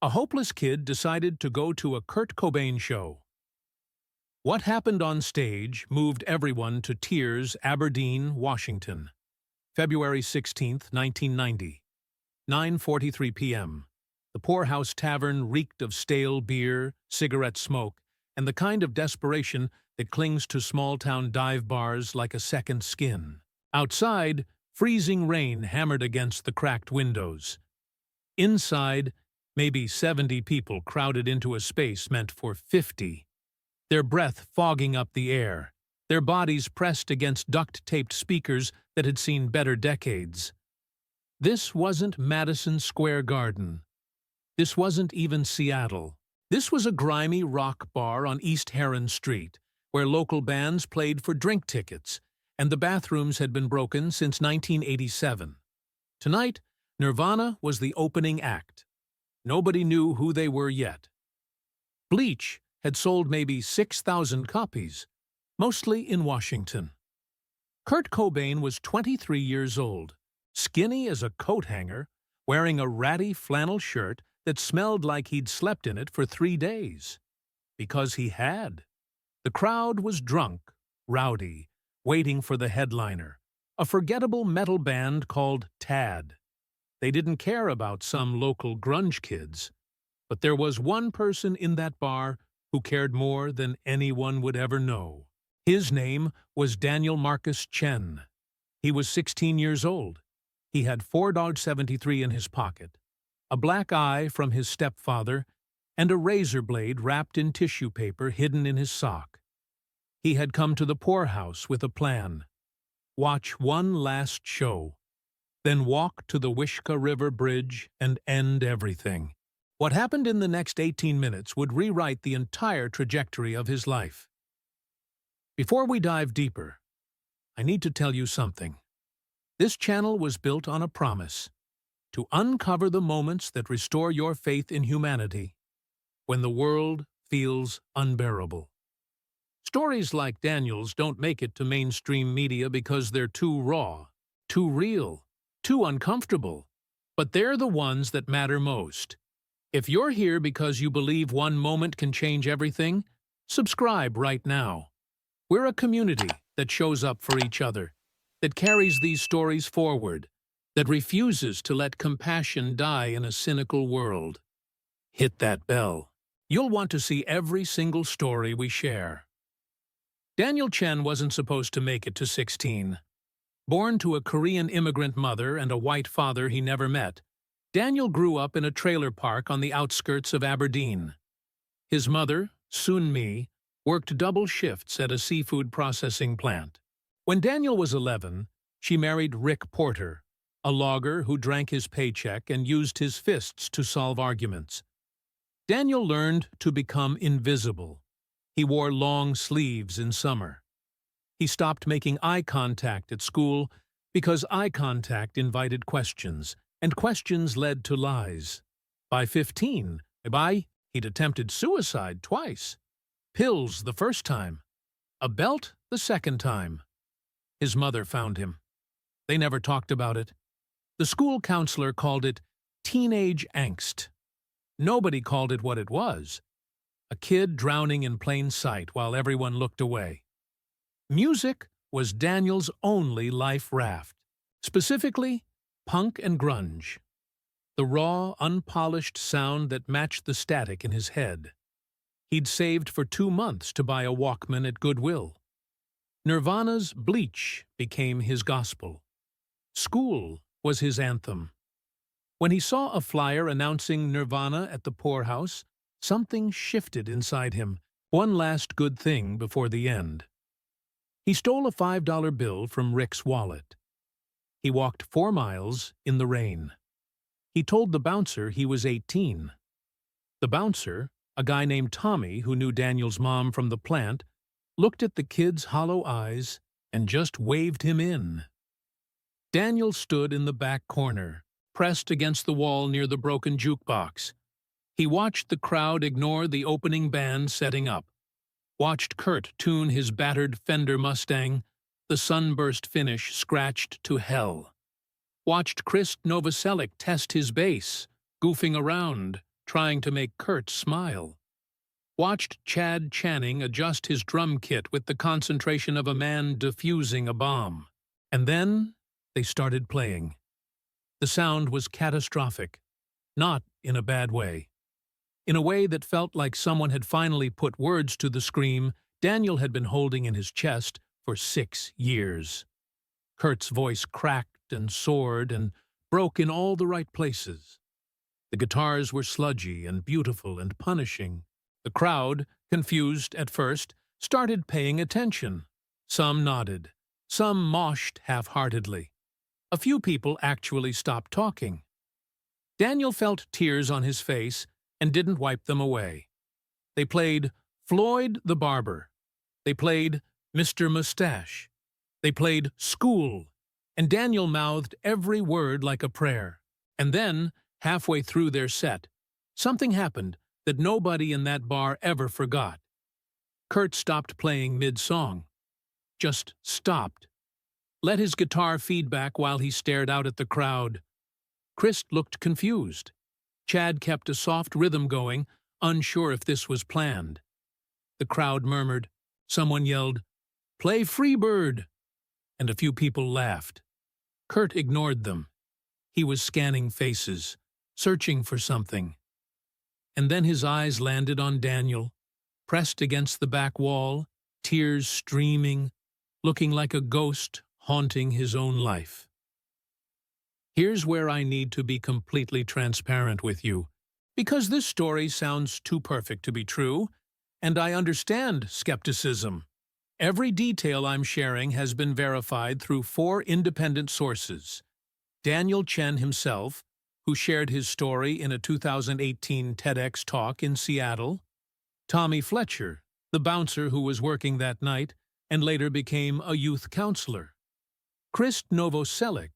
A hopeless kid decided to go to a Kurt Cobain show. What happened on stage moved everyone to tears. Aberdeen, Washington. February 16, 1990. 9:43 p.m. The Poorhouse Tavern reeked of stale beer, cigarette smoke, and the kind of desperation that clings to small-town dive bars like a second skin. Outside, freezing rain hammered against the cracked windows. Inside, maybe 70 people crowded into a space meant for 50, their breath fogging up the air, their bodies pressed against duct-taped speakers that had seen better decades. This wasn't Madison Square Garden. This wasn't even Seattle. This was a grimy rock bar on East Heron Street, where local bands played for drink tickets, and the bathrooms had been broken since 1987. Tonight, Nirvana was the opening act. Nobody knew who they were yet. Bleach had sold maybe 6,000 copies, mostly in Washington. Kurt Cobain was 23 years old, skinny as a coat hanger, wearing a ratty flannel shirt that smelled like he'd slept in it for 3 days. Because he had. The crowd was drunk, rowdy, waiting for the headliner, a forgettable metal band called Tad. They didn't care about some local grunge kids, but there was one person in that bar who cared more than anyone would ever know. His name was Daniel Marcus Chen. He was 16 years old. He had $4.73 in his pocket, a black eye from his stepfather, and a razor blade wrapped in tissue paper hidden in his sock. He had come to the Poorhouse with a plan. Watch one last show, then walk to the Wishkah River Bridge and end everything. What happened in the next 18 minutes would rewrite the entire trajectory of his life. Before we dive deeper, I need to tell you something. This channel was built on a promise to uncover the moments that restore your faith in humanity when the world feels unbearable. Stories like Daniel's don't make it to mainstream media because they're too raw, too real, too uncomfortable, but they're the ones that matter most. If you're here because you believe one moment can change everything, subscribe right now. We're a community that shows up for each other, that carries these stories forward, that refuses to let compassion die in a cynical world. Hit that bell. You'll want to see every single story we share. Daniel Chen wasn't supposed to make it to 16. Born to a Korean immigrant mother and a white father he never met, Daniel grew up in a trailer park on the outskirts of Aberdeen. His mother, Sun Mi, worked double shifts at a seafood processing plant. When Daniel was 11, she married Rick Porter, a logger who drank his paycheck and used his fists to solve arguments. Daniel learned to become invisible. He wore long sleeves in summer. He stopped making eye contact at school because eye contact invited questions, and questions led to lies. By 15, he'd attempted suicide twice. Pills the first time. A belt the second time. His mother found him. They never talked about it. The school counselor called it teenage angst. Nobody called it what it was. A kid drowning in plain sight while everyone looked away. Music was Daniel's only life raft. Specifically, punk and grunge. The raw, unpolished sound that matched the static in his head. He'd saved for 2 months to buy a Walkman at Goodwill. Nirvana's Bleach became his gospel. School was his anthem. When he saw a flyer announcing Nirvana at the Poorhouse, something shifted inside him, one last good thing before the end. He stole a $5 bill from Rick's wallet. He walked 4 miles in the rain. He told the bouncer he was 18. The bouncer, a guy named Tommy who knew Daniel's mom from the plant, looked at the kid's hollow eyes and just waved him in. Daniel stood in the back corner, pressed against the wall near the broken jukebox. He watched the crowd ignore the opening band setting up, watched Kurt tune his battered Fender Mustang, the sunburst finish scratched to hell, watched Chris Novoselic test his bass, goofing around, trying to make Kurt smile. Watched Chad Channing adjust his drum kit with the concentration of a man defusing a bomb. And then they started playing. The sound was catastrophic, not in a bad way. In a way that felt like someone had finally put words to the scream Daniel had been holding in his chest for 6 years. Kurt's voice cracked and soared and broke in all the right places. The guitars were sludgy and beautiful and punishing. The crowd, confused at first, started paying attention. Some nodded. Some moshed half-heartedly. A few people actually stopped talking. Daniel felt tears on his face and didn't wipe them away. They played Floyd the Barber. They played Mr. Mustache. They played School, and Daniel mouthed every word like a prayer. And then, halfway through their set, something happened that nobody in that bar ever forgot. Kurt stopped playing mid-song. Just stopped. Let his guitar feedback while he stared out at the crowd. Chris looked confused. Chad kept a soft rhythm going, unsure if this was planned. The crowd murmured. Someone yelled, "Play Freebird!" And a few people laughed. Kurt ignored them. He was scanning faces, searching for something. And then his eyes landed on Daniel, pressed against the back wall, tears streaming, looking like a ghost haunting his own life. Here's where I need to be completely transparent with you, because this story sounds too perfect to be true, and I understand skepticism. Every detail I'm sharing has been verified through 4 independent sources. Daniel Chen himself, who shared his story in a 2018 TEDx talk in Seattle. Tommy Fletcher, the bouncer who was working that night and later became a youth counselor. Chris Novoselic,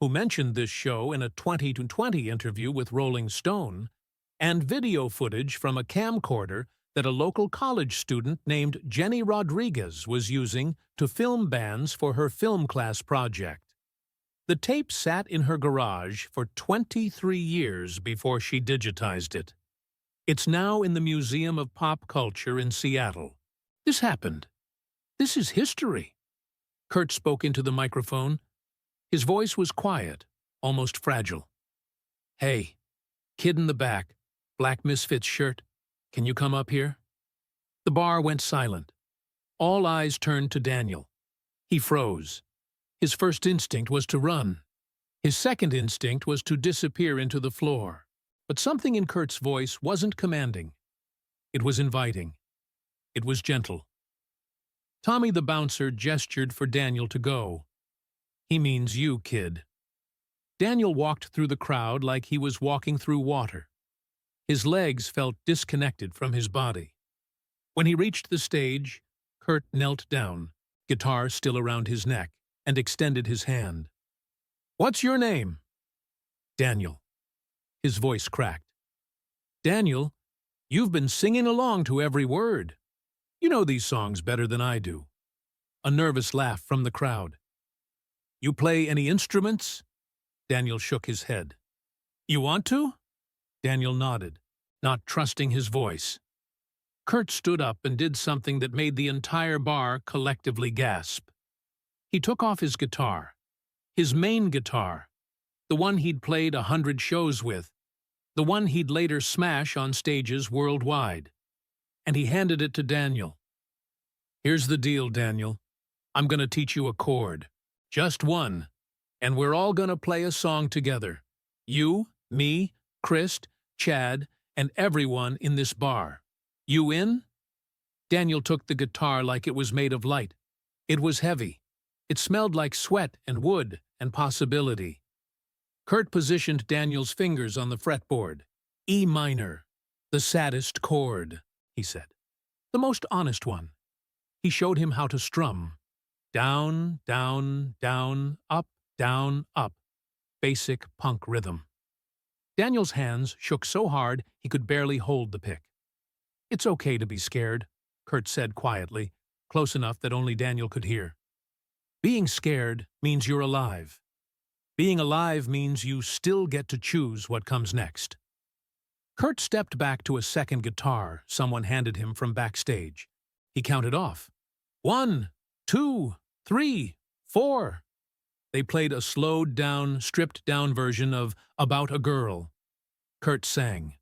who mentioned this show in a 2020 interview with Rolling Stone, and video footage from a camcorder that a local college student named Jenny Rodriguez was using to film bands for her film class project. The tape sat in her garage for 23 years before she digitized it. It's now in the Museum of Pop Culture in Seattle. This happened. This is history. Kurt spoke into the microphone. His voice was quiet, almost fragile. "Hey, kid in the back, black Misfits shirt, can you come up here?" The bar went silent. All eyes turned to Daniel. He froze. His first instinct was to run. His second instinct was to disappear into the floor. But something in Kurt's voice wasn't commanding. It was inviting. It was gentle. Tommy the bouncer gestured for Daniel to go. "He means you, kid." Daniel walked through the crowd like he was walking through water. His legs felt disconnected from his body. When he reached the stage, Kurt knelt down, guitar still around his neck, and extended his hand. "What's your name?" "Daniel." His voice cracked. "Daniel, you've been singing along to every word. You know these songs better than I do." A nervous laugh from the crowd. "You play any instruments?" Daniel shook his head. "You want to?" Daniel nodded, not trusting his voice. Kurt stood up and did something that made the entire bar collectively gasp. He took off his guitar, his main guitar, the one he'd played 100 shows with, the one he'd later smash on stages worldwide, and he handed it to Daniel. "Here's the deal, Daniel. I'm going to teach you a chord. Just one. And we're all going to play a song together. You, me, Chris, Chad, and everyone in this bar. You in?" Daniel took the guitar like it was made of light. It was heavy. It smelled like sweat and wood and possibility. Kurt positioned Daniel's fingers on the fretboard. "E minor, the saddest chord," he said. "The most honest one." He showed him how to strum. Down, down, down, up, down, up. Basic punk rhythm. Daniel's hands shook so hard he could barely hold the pick. "It's okay to be scared," Kurt said quietly, close enough that only Daniel could hear. "Being scared means you're alive. Being alive means you still get to choose what comes next." Kurt stepped back to a second guitar someone handed him from backstage. He counted off. 1, 2, 3, 4. They played a slowed-down, stripped-down version of About a Girl. Kurt sang.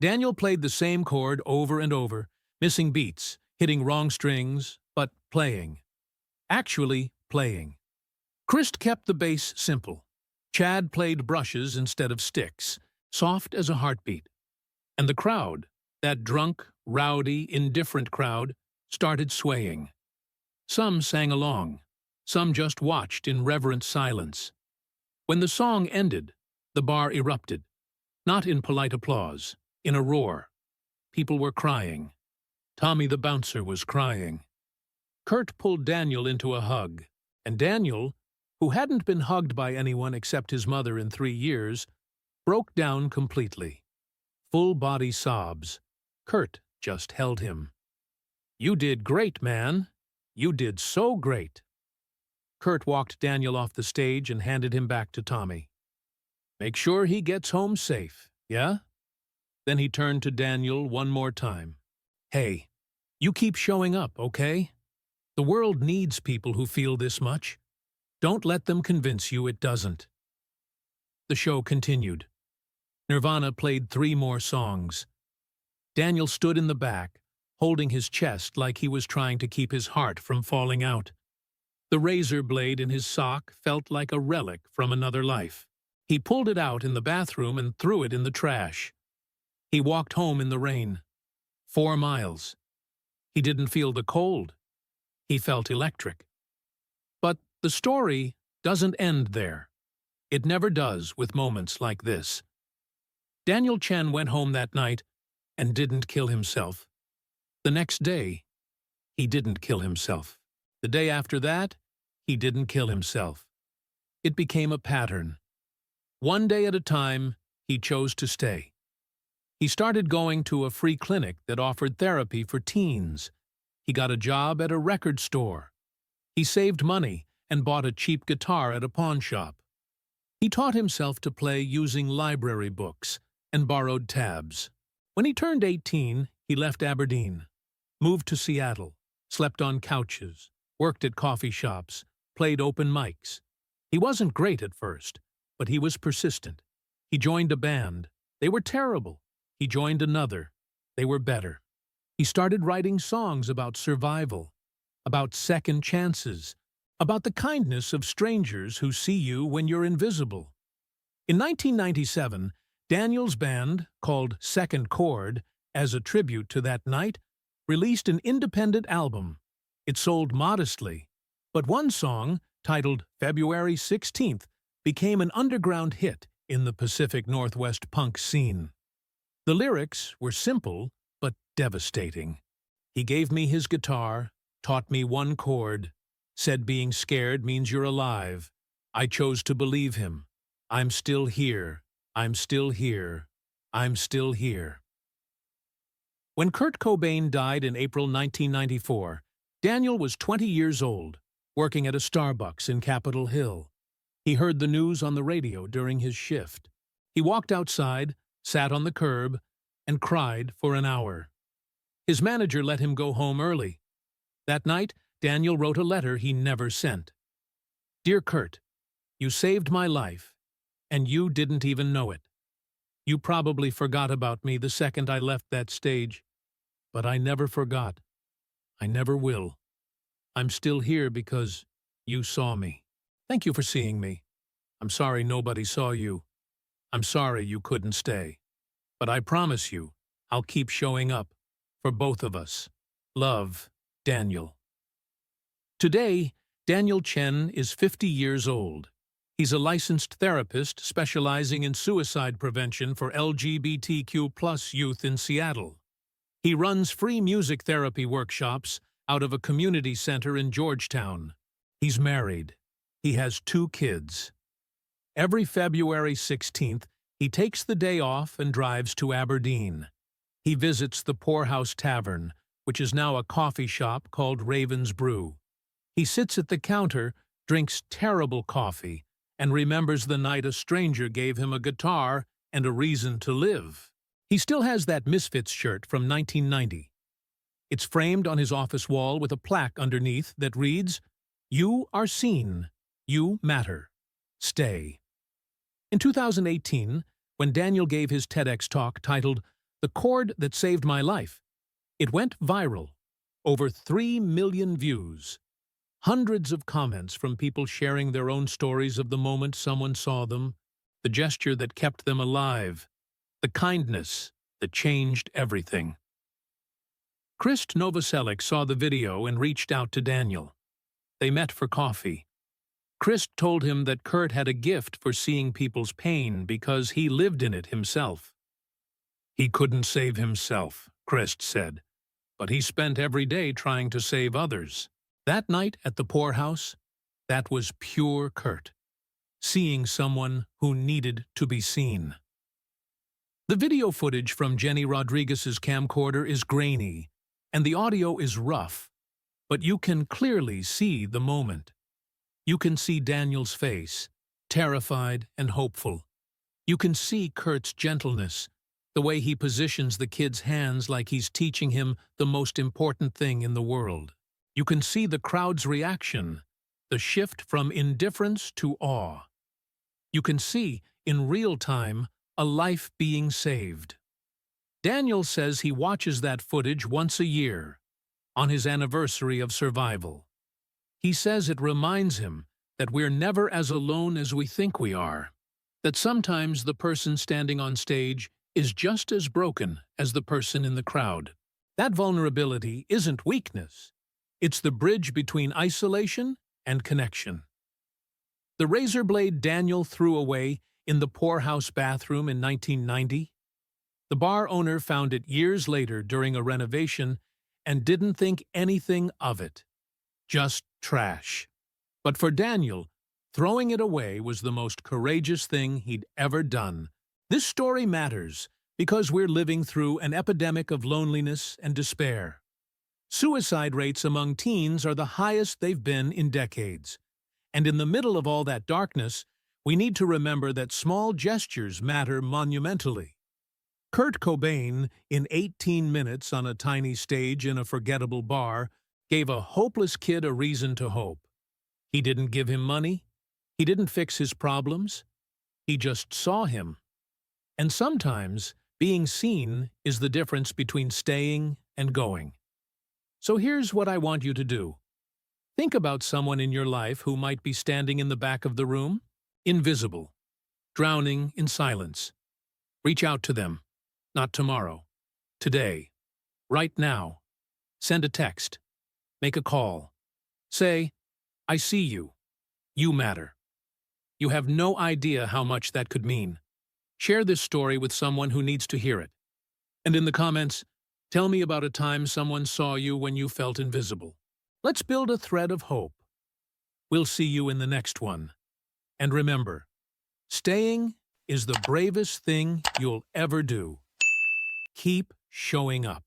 Daniel played the same chord over and over, missing beats, hitting wrong strings, but playing. Actually playing. Chris kept the bass simple. Chad played brushes instead of sticks, soft as a heartbeat. And the crowd, that drunk, rowdy, indifferent crowd, started swaying. Some sang along. Some just watched in reverent silence. When the song ended, the bar erupted. Not in polite applause, in a roar. People were crying. Tommy the bouncer was crying. Kurt pulled Daniel into a hug, and Daniel, who hadn't been hugged by anyone except his mother in 3 years, broke down completely. Full-body sobs. Kurt just held him. "You did great, man. You did so great." Kurt walked Daniel off the stage and handed him back to Tommy. "Make sure he gets home safe, yeah?" Then he turned to Daniel one more time. "Hey, you keep showing up, okay? The world needs people who feel this much. Don't let them convince you it doesn't." The show continued. Nirvana played 3 more songs. Daniel stood in the back, holding his chest like he was trying to keep his heart from falling out. The razor blade in his sock felt like a relic from another life. He pulled it out in the bathroom and threw it in the trash. He walked home in the rain. 4 miles. He didn't feel the cold. He felt electric. But the story doesn't end there. It never does with moments like this. Daniel Chen went home that night and didn't kill himself. The next day, he didn't kill himself. The day after that, he didn't kill himself. It became a pattern. One day at a time, he chose to stay. He started going to a free clinic that offered therapy for teens. He got a job at a record store. He saved money and bought a cheap guitar at a pawn shop. He taught himself to play using library books and borrowed tabs. When he turned 18, he left Aberdeen, moved to Seattle, slept on couches, worked at coffee shops, played open mics. He wasn't great at first, but he was persistent. He joined a band. They were terrible. He joined another. They were better. He started writing songs about survival, about second chances, about the kindness of strangers who see you when you're invisible. In 1997, Daniel's band, called Second Chord, as a tribute to that night, released an independent album. It sold modestly, but one song, titled February 16th, became an underground hit in the Pacific Northwest punk scene. The lyrics were simple, but devastating. He gave me his guitar, taught me one chord, said being scared means you're alive. I chose to believe him. I'm still here. I'm still here. I'm still here. When Kurt Cobain died in April 1994, Daniel was 20 years old, working at a Starbucks in Capitol Hill. He heard the news on the radio during his shift. He walked outside, sat on the curb, and cried for an hour. His manager let him go home early. That night, Daniel wrote a letter he never sent. "Dear Kurt, you saved my life, and you didn't even know it. You probably forgot about me the second I left that stage, but I never forgot. I never will. I'm still here because you saw me. Thank you for seeing me. I'm sorry nobody saw you. I'm sorry you couldn't stay. But I promise you, I'll keep showing up for both of us. Love, Daniel." Today, Daniel Chen is 50 years old. He's a licensed therapist specializing in suicide prevention for LGBTQ+ youth in Seattle. He runs free music therapy workshops out of a community center in Georgetown. He's married. He has 2 kids. Every February 16th, he takes the day off and drives to Aberdeen. He visits the Poorhouse Tavern, which is now a coffee shop called Raven's Brew. He sits at the counter, drinks terrible coffee, and remembers the night a stranger gave him a guitar and a reason to live. He still has that Misfits shirt from 1990. It's framed on his office wall with a plaque underneath that reads, "You are seen. You matter. Stay." In 2018, when Daniel gave his TEDx talk titled "The Chord That Saved My Life," it went viral. Over 3 million views. Hundreds of comments from people sharing their own stories of the moment someone saw them, the gesture that kept them alive, the kindness that changed everything. Krist Novoselic saw the video and reached out to Daniel. They met for coffee. Krist told him that Kurt had a gift for seeing people's pain because he lived in it himself. "He couldn't save himself," Krist said, "but he spent every day trying to save others." That night at the poorhouse, that was pure Kurt, seeing someone who needed to be seen. The video footage from Jenny Rodriguez's camcorder is grainy, and the audio is rough, but you can clearly see the moment. You can see Daniel's face, terrified and hopeful. You can see Kurt's gentleness, the way he positions the kid's hands like he's teaching him the most important thing in the world. You can see the crowd's reaction, the shift from indifference to awe. You can see, in real time, a life being saved. Daniel says he watches that footage once a year, on his anniversary of survival. He says it reminds him that we're never as alone as we think we are, that sometimes the person standing on stage is just as broken as the person in the crowd. That vulnerability isn't weakness. It's the bridge between isolation and connection. The razor blade Daniel threw away in the poorhouse bathroom in 1990, the bar owner found it years later during a renovation and didn't think anything of it. Just trash. But for Daniel, throwing it away was the most courageous thing he'd ever done. This story matters because we're living through an epidemic of loneliness and despair. Suicide rates among teens are the highest they've been in decades. And in the middle of all that darkness, we need to remember that small gestures matter monumentally. Kurt Cobain, in 18 minutes on a tiny stage in a forgettable bar, gave a hopeless kid a reason to hope. He didn't give him money. He didn't fix his problems. He just saw him. And sometimes, being seen is the difference between staying and going. So here's what I want you to do. Think about someone in your life who might be standing in the back of the room, invisible, drowning in silence. Reach out to them. Not tomorrow. Today. Right now. Send a text. Make a call. Say, "I see you. You matter." You have no idea how much that could mean. Share this story with someone who needs to hear it. And in the comments, tell me about a time someone saw you when you felt invisible. Let's build a thread of hope. We'll see you in the next one. And remember, staying is the bravest thing you'll ever do. Keep showing up.